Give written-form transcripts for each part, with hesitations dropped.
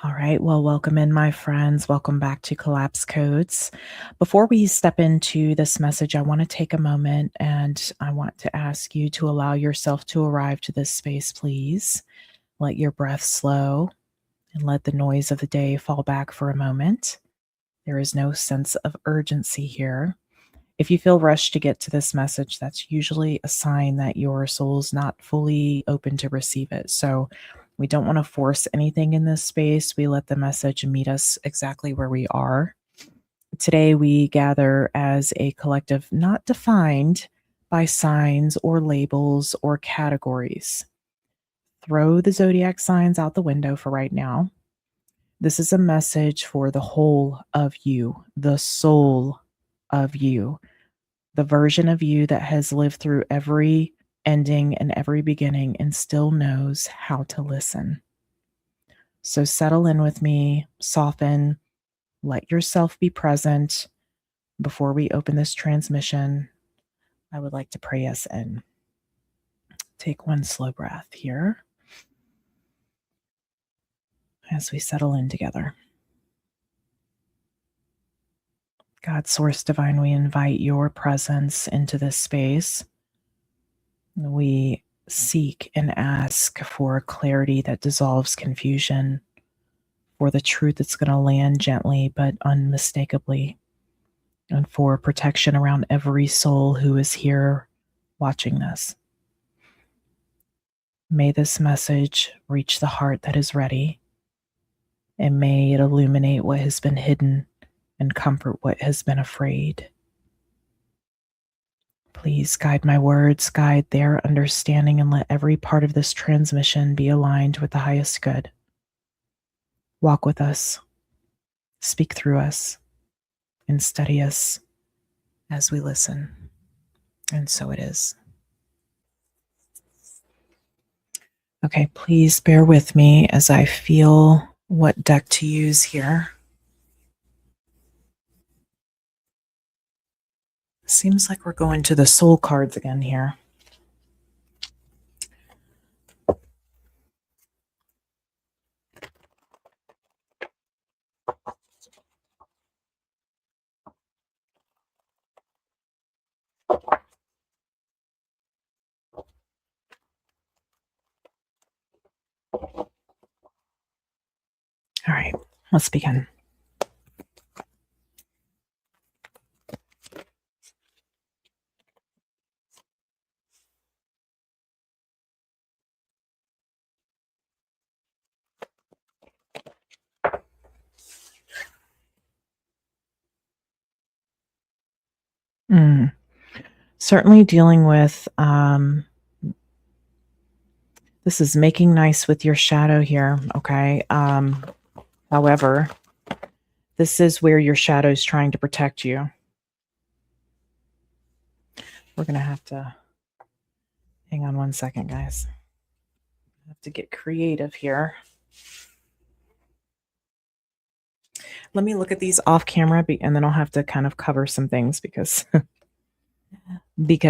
All right. Well, welcome in, my friends. Welcome back to Collapse Codes. Before we step into this message, I want to take a moment and I want to ask you to allow yourself to arrive to this space, please. Let your breath slow and let the noise of the day fall back for a moment. There is no sense of urgency here. If you feel rushed to get to this message, that's usually a sign that your soul's not fully open to receive it. So we don't want to force anything in this space. We let the message meet us exactly where we are. Today, we gather as a collective not defined by signs or labels or categories. Throw the zodiac signs out the window for right now. This is a message for the whole of you, the soul of you, the version of you that has lived through every ending and every beginning and still knows how to listen. So settle in with me, soften, let yourself be present. Before we open this transmission, I would like to pray us in. Take one slow breath here as we settle in together. God, Source Divine, we invite your presence into this space. We seek and ask for clarity that dissolves confusion, for the truth that's going to land gently but unmistakably, and for protection around every soul who is here watching this. May this message reach the heart that is ready, and may it illuminate what has been hidden and comfort what has been afraid. Please guide my words, guide their understanding, and let every part of this transmission be aligned with the highest good. Walk with us, speak through us, and study us as we listen. And so it is. Okay, please bear with me as I feel what deck to use here. Seems like we're going to the soul cards again here. All right, let's begin. Certainly dealing with, this is making nice with your shadow here, okay? However, this is where your shadow is trying to protect you. We're going to have to, hang on one second, guys. I have to get creative here. Let me look at these off camera and then I'll have to kind of cover some things because yeah,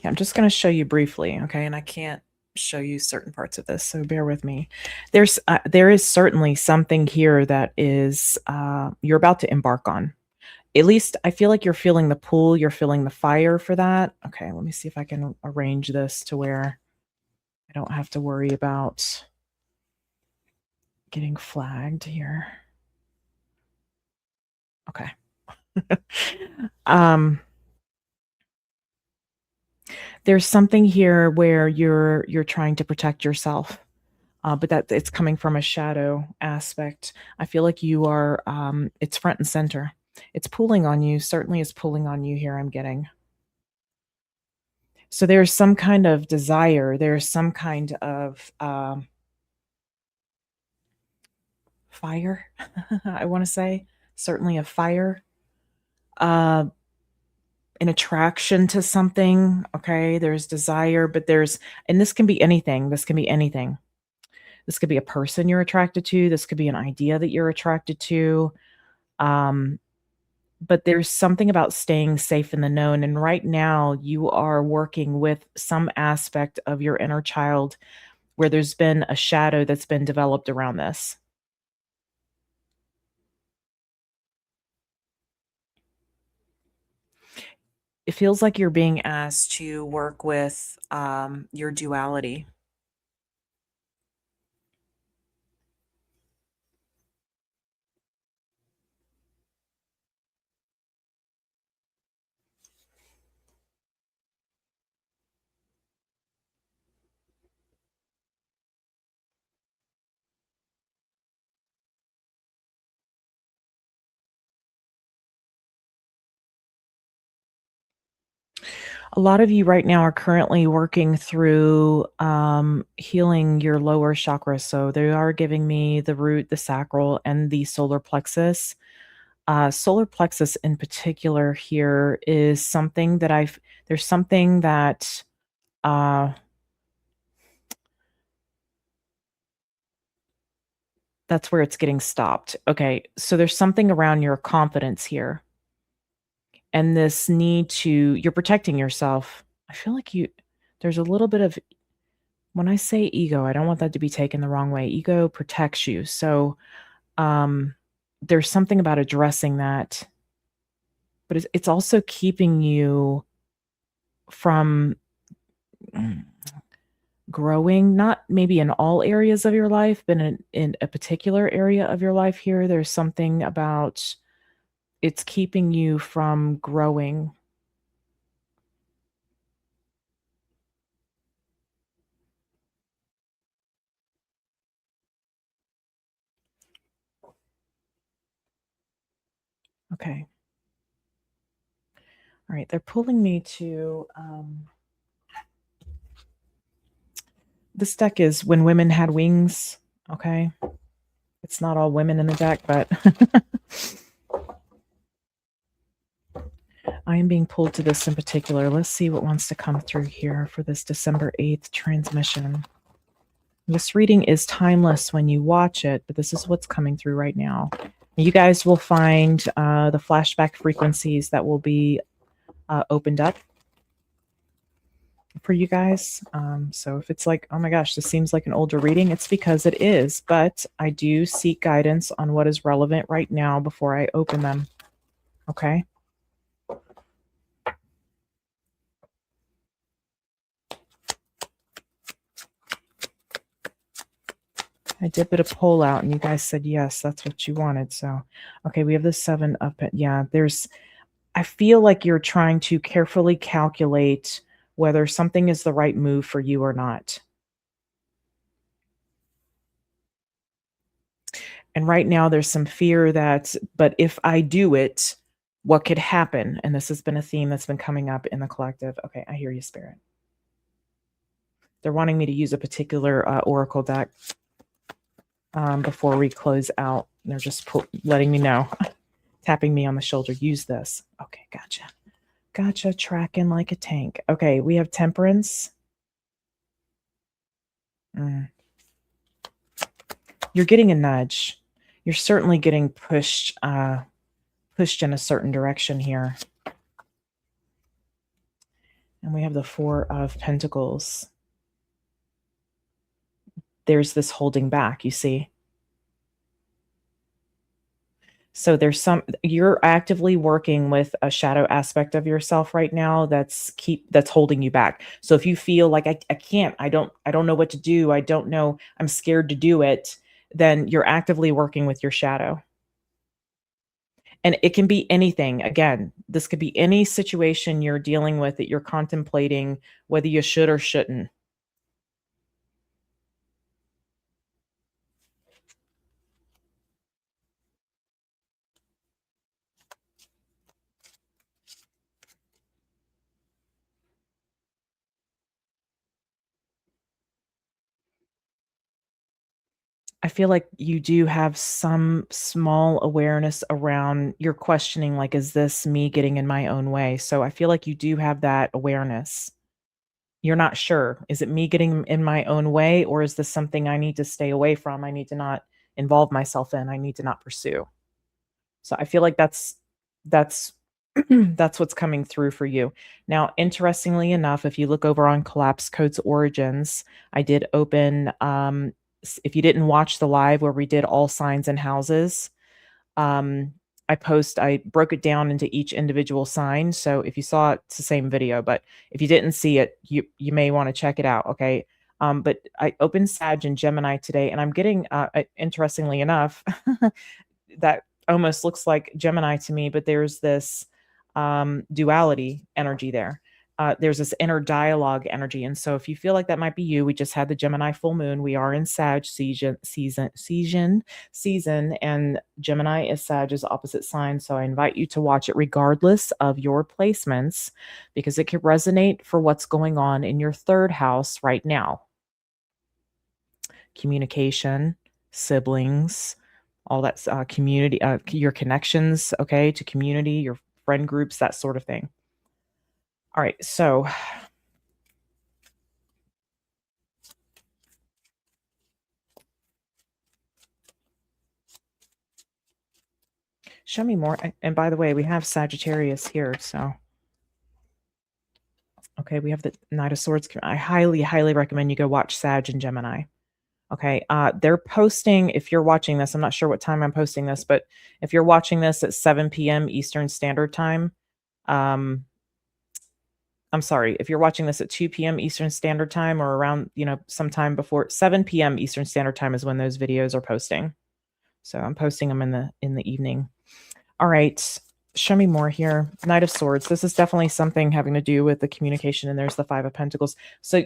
I'm just going to show you briefly, okay? And I can't show you certain parts of this, so bear with me. There is certainly something here that is you're about to embark on. At least I feel like you're feeling the pull, you're feeling the fire for that. Okay, let me see if I can arrange this to where I don't have to worry about getting flagged here. Okay. There's something here where you're trying to protect yourself, but that it's coming from a shadow aspect. I feel like you are, it's front and center. It's pulling on you. Certainly is pulling on you here, I'm getting. So there's some kind of desire. There's some kind of fire, I want to say. Certainly a fire. An attraction to something, okay? There's desire, but and this can be anything. This can be anything. This could be a person you're attracted to. This could be an idea that you're attracted to. but there's something about staying safe in the known, and right now you are working with some aspect of your inner child where there's been a shadow that's been developed around this. It feels like you're being asked to work with, your duality. A lot of you right now are currently working through, healing your lower chakras, so they are giving me the root, the sacral, and the solar plexus. Solar plexus in particular here is something that I've there's something that, uh that's where it's getting stopped. Okay, so there's something around your confidence here, and this need to you're protecting yourself. I feel like there's a little bit of when I say ego, I don't want that to be taken the wrong way. Ego protects you. So, um, there's something about addressing that, but it's also keeping you from mm, growing, not maybe in all areas of your life, but in a particular area of your life here. There's something about it's keeping you from growing. Okay. All right. They're pulling me to this deck is When Women Had Wings. Okay. It's not all women in the deck, but I am being pulled to this in particular. Let's see what wants to come through here for this December 8th transmission. This reading is timeless when you watch it, but this is what's coming through right now. You guys will find the flashback frequencies that will be opened up for you guys. So if it's like, oh my gosh, this seems like an older reading, it's because it is. But I do seek guidance on what is relevant right now before I open them. Okay. I did put a poll out and you guys said yes, that's what you wanted. So, okay, we have the 7 up. Yeah, I feel like you're trying to carefully calculate whether something is the right move for you or not. And right now there's some fear that, but if I do it, what could happen? And this has been a theme that's been coming up in the collective. Okay, I hear you, Spirit. They're wanting me to use a particular oracle deck before we close out. They're just letting me know, tapping me on the shoulder. Use this. Okay, gotcha. Gotcha. Tracking like a tank. Okay, we have Temperance. Mm. You're getting a nudge. You're certainly getting pushed in a certain direction here. And we have the 4 of Pentacles. There's this holding back, you see. So you're actively working with a shadow aspect of yourself right now that's holding you back. So if you feel like I can't, I don't know what to do, I don't know, I'm scared to do it, then you're actively working with your shadow. And it can be anything. Again, this could be any situation you're dealing with that you're contemplating whether you should or shouldn't. I feel like you do have some small awareness around you're questioning, like, is this me getting in my own way? So I feel like you do have that awareness. You're not sure. Is it me getting in my own way, or is this something I need to stay away from? I need to not involve myself in, I need to not pursue. So I feel like that's That's that's what's coming through for you. Now, interestingly enough, if you look over on Collapse Code's Origins, I did open, if you didn't watch the live where we did all signs and houses, um, I broke it down into each individual sign. So if you saw it, it's the same video, but if you didn't see it, you may want to check it out. Okay. But I opened Sag and Gemini today, and I'm getting, interestingly enough, that almost looks like Gemini to me, but there's this duality energy there. There's this inner dialogue energy. And so if you feel like that might be you, we just had the Gemini full moon. We are in Sag season, and Gemini is Sag's opposite sign. So I invite you to watch it regardless of your placements, because it could resonate for what's going on in your third house right now. Communication, siblings, all that community, your connections, okay, to community, your friend groups, that sort of thing. All right, so show me more. And by the way, we have Sagittarius here, so okay, we have the Knight of Swords. I highly, highly recommend you go watch Sag and Gemini. Okay, they're posting, if you're watching this, I'm not sure what time I'm posting this, but if you're watching this at 7 p.m. Eastern Standard Time, um, I'm sorry, if you're watching this at 2 p.m. Eastern Standard Time, or around, sometime before 7 p.m. Eastern Standard Time is when those videos are posting. So I'm posting them in the evening. All right, show me more here. Knight of Swords. This is definitely something having to do with the communication, and there's the Five of Pentacles. So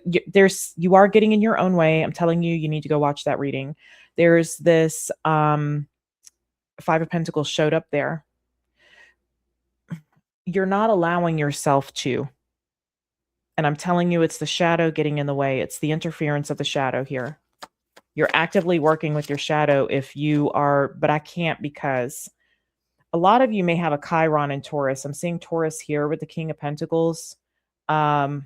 you are getting in your own way. I'm telling you, you need to go watch that reading. There's this Five of Pentacles showed up there. You're not allowing yourself to. And I'm telling you, it's the shadow getting in the way. It's the interference of the shadow here. You're actively working with your shadow if you are, but I can't, because a lot of you may have a Chiron in Taurus. I'm seeing Taurus here with the King of Pentacles. If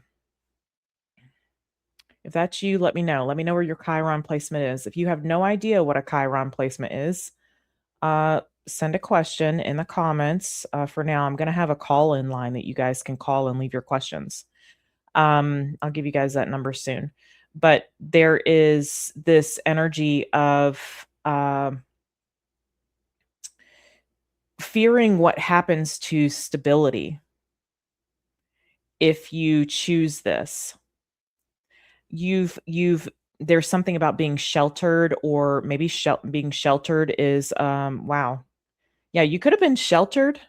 that's you, let me know. Let me know where your Chiron placement is. If you have no idea what a Chiron placement is, send a question in the comments. For now, I'm going to have a call-in line that you guys can call and leave your questions. I'll give you guys that number soon. But there is this energy of fearing what happens to stability if you choose this. There's something about being sheltered, or maybe being sheltered is wow. Yeah, you could have been sheltered.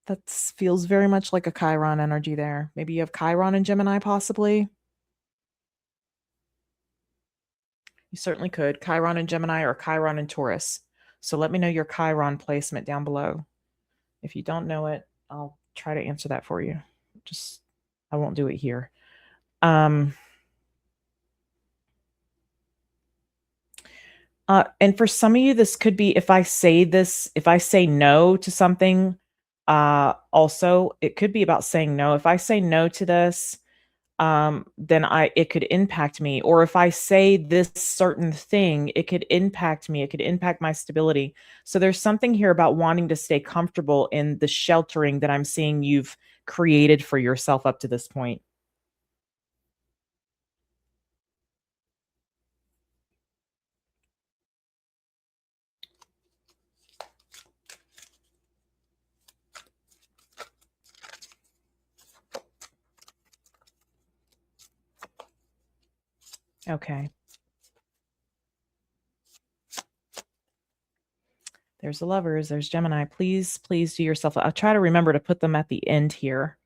That feels very much like a Chiron energy there. Maybe you have Chiron and Gemini, possibly. You certainly could. Chiron and Gemini, or Chiron and Taurus. So let me know your Chiron placement down below. If you don't know it, I'll try to answer that for you. I won't do it here. And for some of you, this could be, if I say no to something, also, it could be about saying no. If I say no to this, then it could impact me. Or if I say this certain thing, it could impact me. It could impact my stability. So there's something here about wanting to stay comfortable in the sheltering that I'm seeing you've created for yourself up to this point. Okay. There's the Lovers, there's Gemini. Please, please do yourself. I'll try to remember to put them at the end here.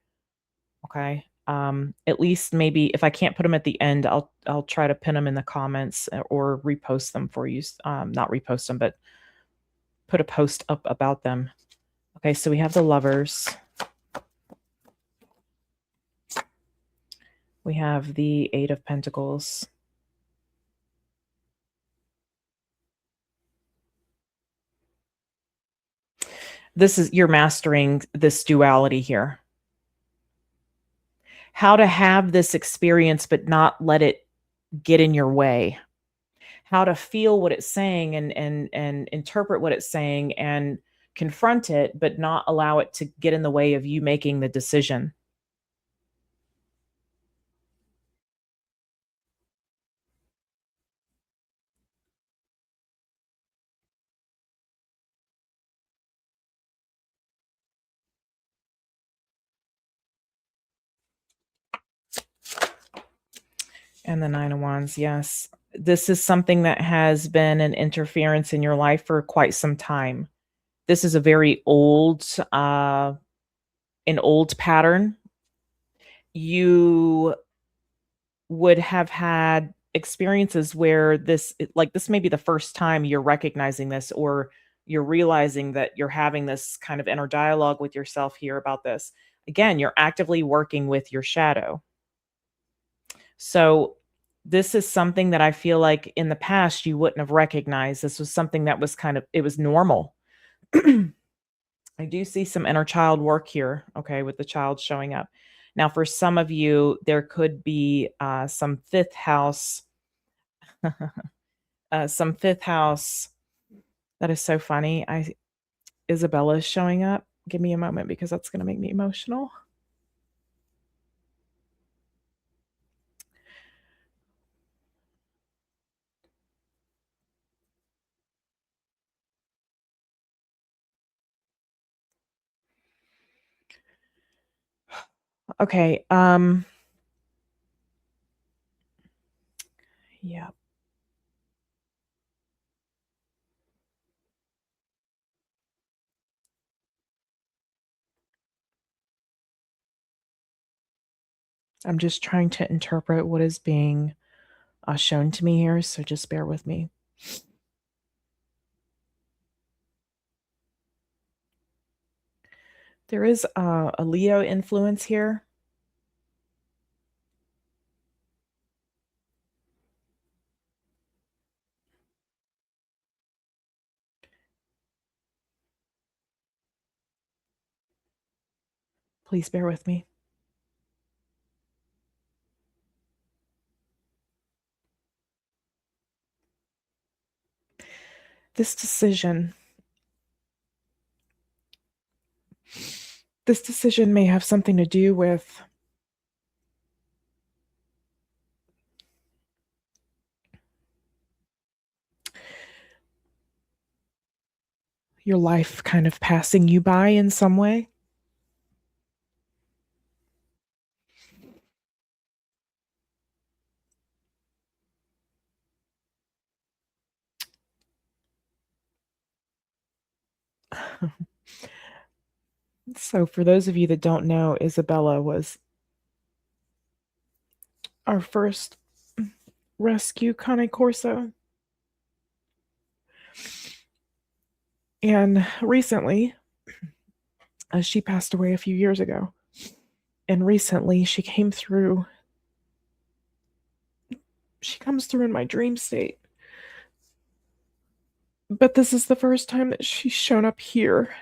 Okay. At least maybe if I can't put them at the end, I'll try to pin them in the comments, or repost them for you. Not repost them, but put a post up about them. Okay, so we have the Lovers. We have the Eight of Pentacles. You're mastering this duality here. How to have this experience, but not let it get in your way. How to feel what it's saying, and interpret what it's saying, and confront it, but not allow it to get in the way of you making the decision. And the 9 of Wands, yes. This is something that has been an interference in your life for quite some time. This is a very old, an old pattern. You would have had experiences where this may be the first time you're recognizing this, or you're realizing that you're having this kind of inner dialogue with yourself here about this. Again, you're actively working with your shadow. So this is something that I feel like in the past you wouldn't have recognized. This was something that was kind of it was normal. I do see some inner child work here, okay, with the child showing up. Now, for some of you, there could be some fifth house, some fifth house. That is so funny. Isabella is showing up. Give me a moment because that's going to make me emotional. Okay. Yeah. I'm just trying to interpret what is being shown to me here, so just bear with me. There is a Leo influence here. Please bear with me. This decision this decision may have something to do with your life kind of passing you by in some way. So, for those of you that don't know, Isabella was our first rescue Cane Corso. And recently, she passed away a few years ago. And recently, she comes through in my dream state. But this is the first time that she's shown up here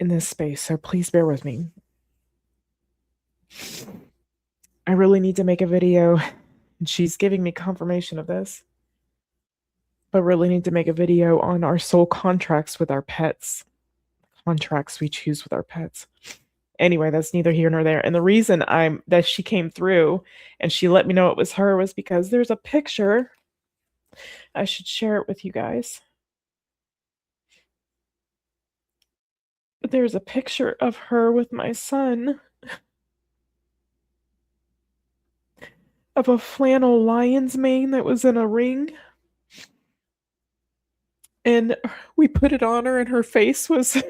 in this space. So please bear with me. I really need to make a video. She's giving me confirmation of this. But really need to make a video on our soul contracts with our pets. Contracts we choose with our pets. Anyway, that's neither here nor there. And the reason that she came through and she let me know it was her was because there's a picture. I should share it with you guys. But there's a picture of her with my son of a flannel lion's mane that was in a ring. And we put it on her, and her face was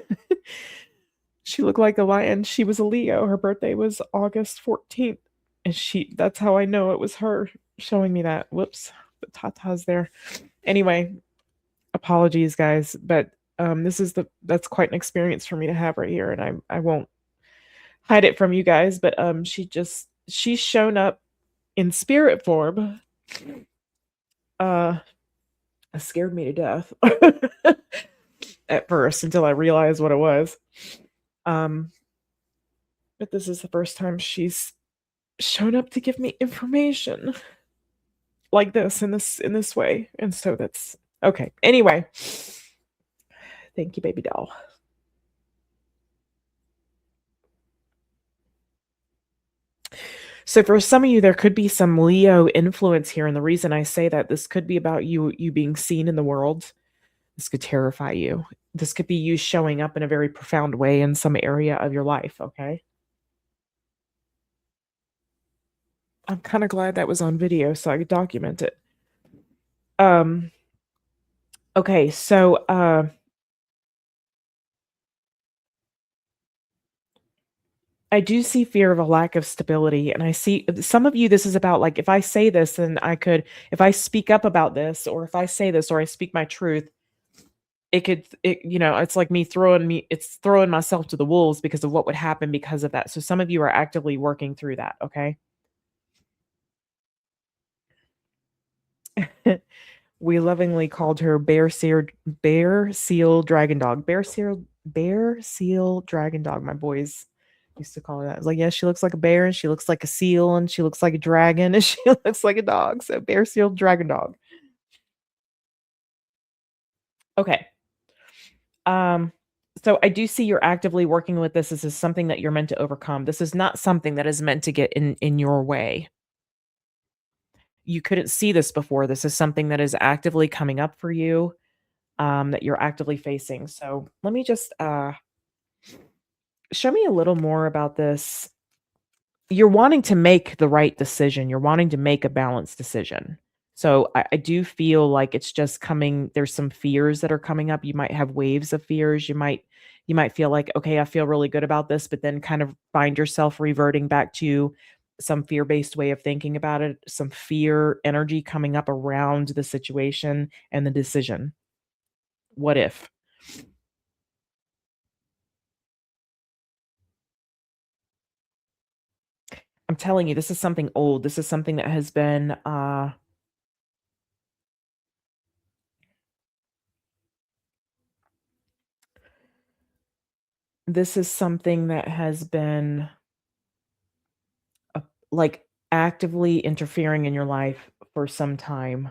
she looked like a lion. She was a Leo. Her birthday was August 14th. And that's how I know it was her showing me that. Whoops, the tatas there. Anyway, apologies, guys, but that's quite an experience for me to have right here, and I won't hide it from you guys. But she's shown up in spirit form. It scared me to death at first until I realized what it was. But this is the first time she's shown up to give me information like this in this way, and so that's okay. Anyway, Thank you, baby doll. So for some of you, there could be some Leo influence here, and the reason I say that, this could be about you being seen in the world. This could terrify you. This could be you showing up in a very profound way in some area of your life, okay? I'm kinda glad that was on video so I could document it. Um, okay, so, I do see fear of a lack of stability, and I see some of you, this is about, like, if I say this, then I could if I speak up about this, or if I say this, or I speak my truth, it's like it's throwing myself to the wolves because of what would happen because of that. So some of you are actively working through that, okay? We lovingly called her Bear Seal Dragon Dog. Bear Seal Dragon Dog. My boys used to call her that. I was like, yeah, she looks like a bear and she looks like a seal and she looks like a dragon and she looks like a dog. So Bear Seal Dragon Dog. Okay. Um, so I do see you're actively working with this. This is something that you're meant to overcome. This is not something that is meant to get in your way. You couldn't see this before. This is something that is actively coming up for you, that you're actively facing. So let me just show me a little more about this. You're wanting to make the right decision. You're wanting to make a balanced decision. So I do feel like it's just coming. There's some fears that are coming up. You might have waves of fears. You might feel like, okay, I feel really good about this, but then kind of find yourself reverting back to some fear-based way of thinking about it, some fear energy coming up around the situation and the decision. What if? I'm telling you, this is something old. This is something that has been this is something that has been uh, like actively interfering in your life for some time.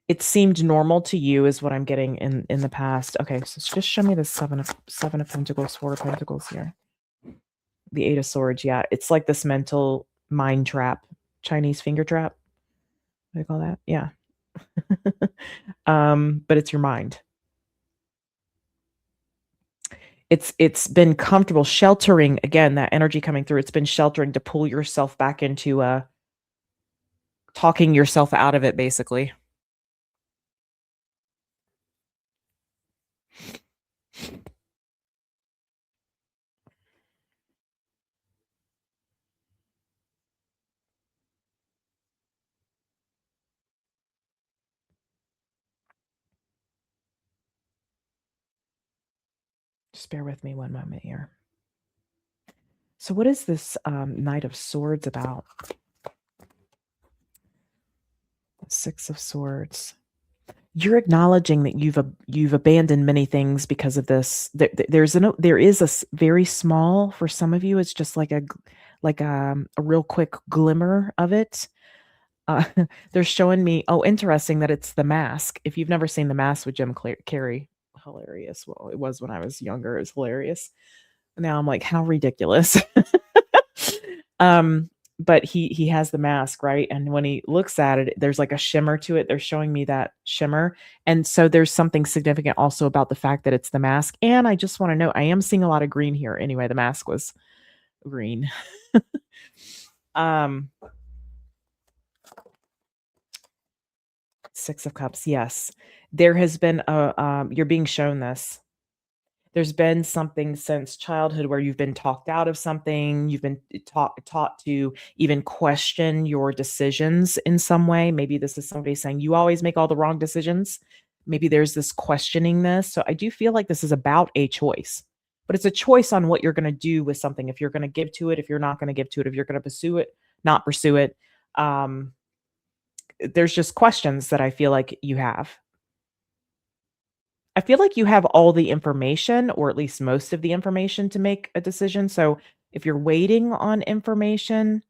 It seemed normal to you is what I'm getting in the past. Okay, so just show me the seven of pentacles, four of pentacles here. The eight of swords, yeah. It's like this mental mind trap, Chinese finger trap. What do you call that? Yeah. But it's your mind. It's been comfortable sheltering, again, that energy coming through. It's been sheltering to pull yourself back into talking yourself out of it, basically. Just bear with me one moment here. So what is this Knight of Swords about? Six of Swords. You're acknowledging that you've abandoned many things because of this. There is very small, for some of you. It's just like a real quick glimmer of it. Uh, they're showing me. Oh, interesting that it's The Mask. If you've never seen The Mask with Jim Carrey, hilarious. Well, it was when I was younger. It's hilarious. Now I'm like, how ridiculous. Um, but he has the mask, right? And when he looks at it, there's like a shimmer to it. They're showing me that shimmer. And so there's something significant also about the fact that it's the mask. And I just want to know, I am seeing a lot of green here. Anyway, the mask was green. um, Six of Cups. Yes. There has been you're being shown this. There's been something since childhood where you've been talked out of something, you've been taught to even question your decisions in some way. Maybe this is somebody saying, "You always make all the wrong decisions." Maybe there's this questioning this. So I do feel like this is about a choice, but it's a choice on what you're gonna do with something, if you're gonna give to it, if you're not gonna give to it, if you're gonna pursue it, not pursue it. Um, there's just questions that I feel like you have. I feel like you have all the information, or at least most of the information, to make a decision. So if you're waiting on information,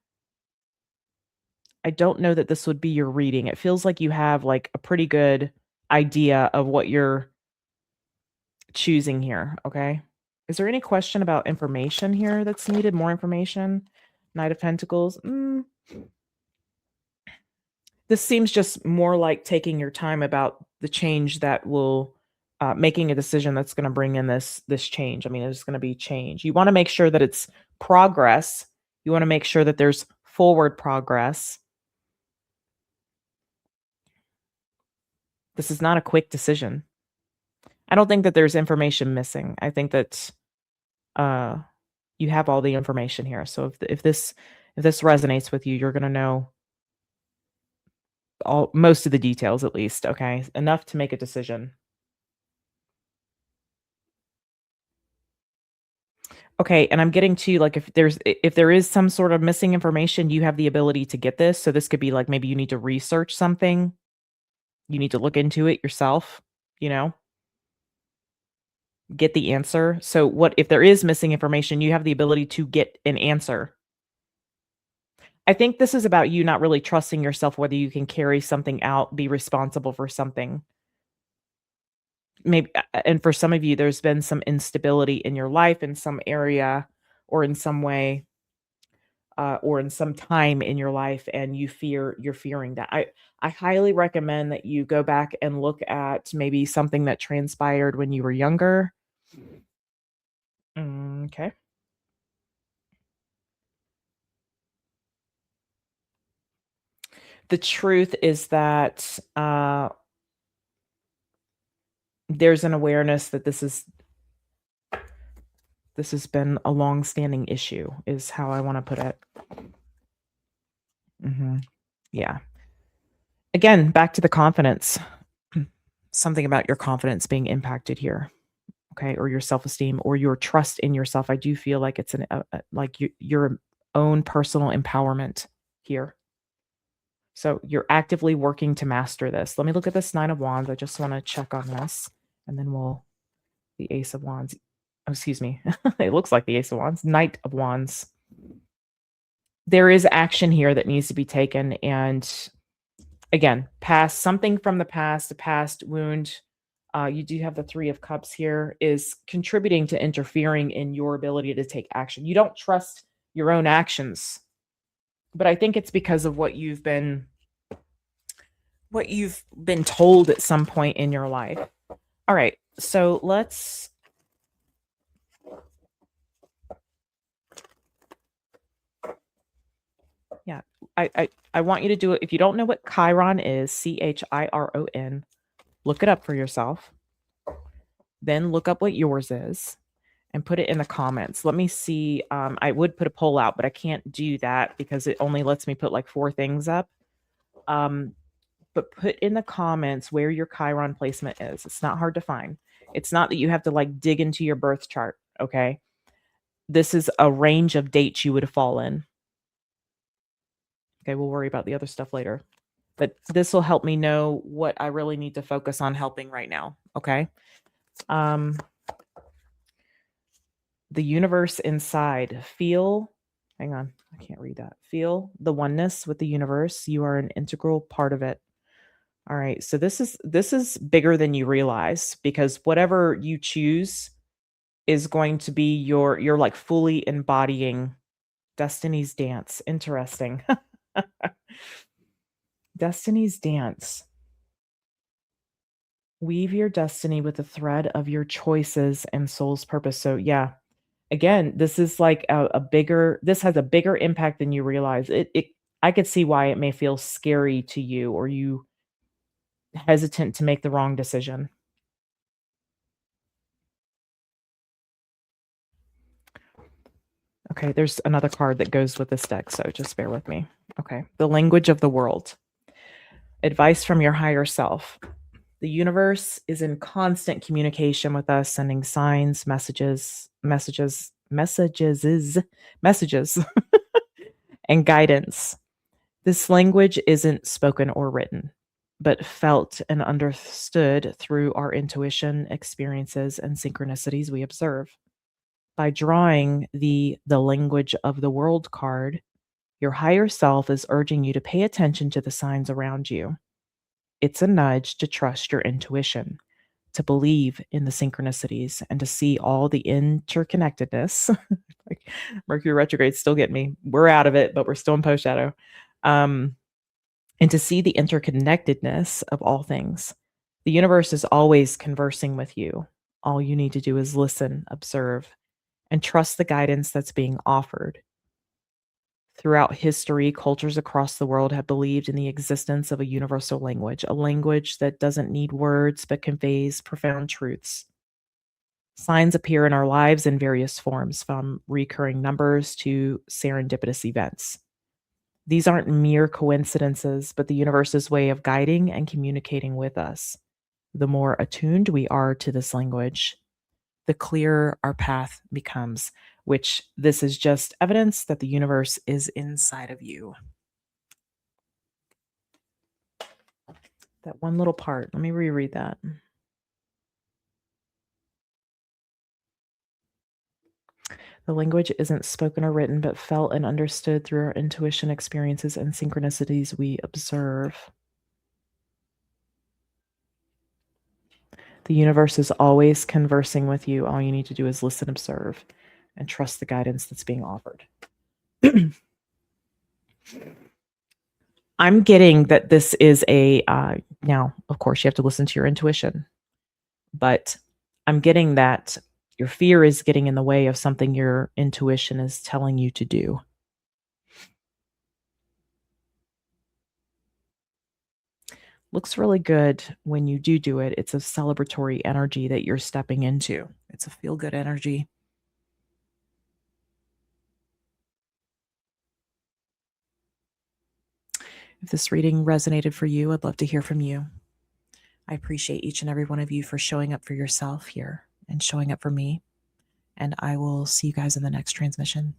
I don't know that this would be your reading. It feels like you have like a pretty good idea of what you're choosing here, okay? Is there any question about information here that's needed? More information? Knight of Pentacles. This seems just more like taking your time about the change that will making a decision that's going to bring in this change. I mean, there's going to be change. You want to make sure that it's progress. You want to make sure that there's forward progress. This is not a quick decision. I don't think that there's information missing. I think that uh, you have all the information here. So if this resonates with you, you're going to know all most of the details at least. Okay, enough to make a decision. Okay, and I'm getting to, like, if there is some sort of missing information, you have the ability to get this. So this could be like maybe you need to research something, you need to look into it yourself, you know, get the answer. So what if there is missing information, you have the ability to get an answer. I think this is about you not really trusting yourself whether you can carry something out, be responsible for something. Maybe and for some of you there's been some instability in your life in some area or in some way or in some time in your life, and you're fearing that. I highly recommend that you go back and look at maybe something that transpired when you were younger. Okay. The truth is that there's an awareness that this has been a long-standing issue, is how I want to put it. Yeah. Again, back to the confidence. Something about your confidence being impacted here, okay, or your self-esteem or your trust in yourself. I do feel like it's like your own personal empowerment here. So you're actively working to master this. Let me look at this 9 of Wands. I just want to check on this, and then the Ace of Wands. Oh, excuse me. It looks like the Ace of Wands. Knight of Wands. There is action here that needs to be taken, and again, past something from the past, a past wound. You do have the 3 of Cups here, is contributing to interfering in your ability to take action. You don't trust your own actions, but I think it's because of what you've been told at some point in your life. All right, so let's yeah, I want you to do it. If you don't know what Chiron is, Chiron, look it up for yourself. Then look up what yours is and put it in the comments. Let me see. I would put a poll out, but I can't do that because it only lets me put like 4 things up. But put in the comments where your Chiron placement is. It's not hard to find. It's not that you have to like dig into your birth chart. Okay. This is a range of dates you would fall in. Okay. We'll worry about the other stuff later. But this will help me know what I really need to focus on helping right now. Okay. The universe inside. Hang on, I can't read that. Feel the oneness with the universe. You are an integral part of it. All right. So this is bigger than you realize, because whatever you choose is going to be you're like fully embodying Destiny's dance. Interesting. Destiny's dance. Weave your destiny with the thread of your choices and soul's purpose. So yeah, again, this is like this has a bigger impact than you realize. I could see why it may feel scary to you, or you hesitant to make the wrong decision. Okay, there's another card that goes with this deck, so just bear with me. Okay, the language of the world. Advice from your higher self. The universe is in constant communication with us, sending signs, messages, and guidance. This language isn't spoken or written, but felt and understood through our intuition, experiences, and synchronicities we observe. By drawing the language of the world card, your higher self is urging you to pay attention to the signs around you. It's a nudge to trust your intuition, to believe in the synchronicities and to see all the interconnectedness. Like Mercury retrograde still getting me. We're out of it, but we're still in post shadow. Um, and to see the interconnectedness of all things. The universe is always conversing with you. All you need to do is listen, observe, and trust the guidance that's being offered. Throughout history, cultures across the world have believed in the existence of a language that doesn't need words but conveys profound truths. Signs appear in our lives in various forms, from recurring numbers to serendipitous events. These aren't mere coincidences, but the universe's way of guiding and communicating with us. The more attuned we are to this language, the clearer our path becomes, which this is just evidence that the universe is inside of you. That one little part, let me reread that. The language isn't spoken or written, but felt and understood through our intuition, experiences, and synchronicities we observe. The universe is always conversing with you. All you need to do is listen, observe, and trust the guidance that's being offered. I'm getting that this is now, of course, you have to listen to your intuition, but I'm getting that your fear is getting in the way of something your intuition is telling you to do. Looks really good when you do it. It's a celebratory energy that you're stepping into. It's a feel good energy. If this reading resonated for you, I'd love to hear from you. I appreciate each and every one of you for showing up for yourself here and showing up for me. And I will see you guys in the next transmission.